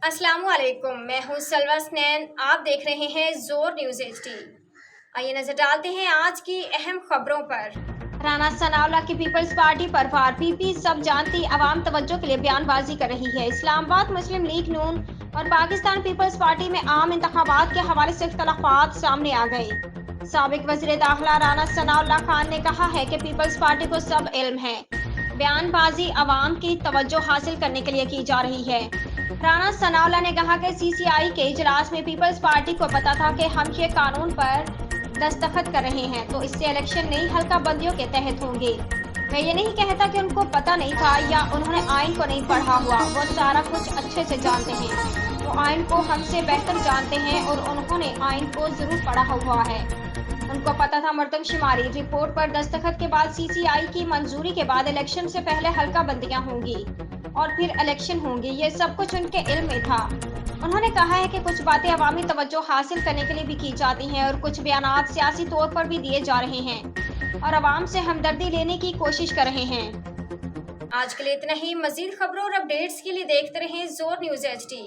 अस्सलामु अलैकुम, मैं हूँ सलवा स्नैन। आप देख रहे हैं जोर न्यूज़ HD। आइए नजर डालते हैं आज की अहम खबरों पर। राना सनाउल्लाह की पीपल्स पार्टी पर वार। पीपी सब जानती अवाम तवज्जो के लिए बयानबाजी कर रही है। इस्लामाबाद मुस्लिम लीग नून और पाकिस्तान पीपल्स पार्टी में आम इंतखाबात के हवाले से इख्तलाफात सामने आ गए। साबिक वज़ीर दाखिला राना सनाउल्लाह खान ने कहा है कि पीपल्स पार्टी को सब इल्म है, बयानबाजी अवाम की तवज्जो हासिल करने के लिए की जा रही है। राना सनाउल्लाह ने कहा कि CCI के इजलास में पीपल्स पार्टी को पता था कि हम ये कानून पर दस्तखत कर रहे हैं तो इससे इलेक्शन नई हल्का बंदियों के तहत होंगे। मैं ये नहीं कहता कि उनको पता नहीं था या उन्होंने आइन को नहीं पढ़ा हुआ, वो सारा कुछ अच्छे से जानते हैं। वो आइन को हमसे बेहतर जानते हैं और उन्होंने आइन को जरूर पढ़ा हुआ है। उनको पता था मर्दमशुमारी रिपोर्ट पर दस्तखत के बाद CCI की मंजूरी के बाद इलेक्शन से पहले हल्का बंदियां होंगी और फिर इलेक्शन होंगी। ये सब कुछ उनके इल्म में था। उन्होंने कहा है कि कुछ बातें अवामी तवज्जो हासिल करने के लिए भी की जाती हैं और कुछ बयानात सियासी तौर पर भी दिए जा रहे हैं और अवाम से हमदर्दी लेने की कोशिश कर रहे हैं। आज के लिए इतना ही। मजीद खबरों और अपडेट्स के लिए देखते रहें जोर न्यूज़ HD।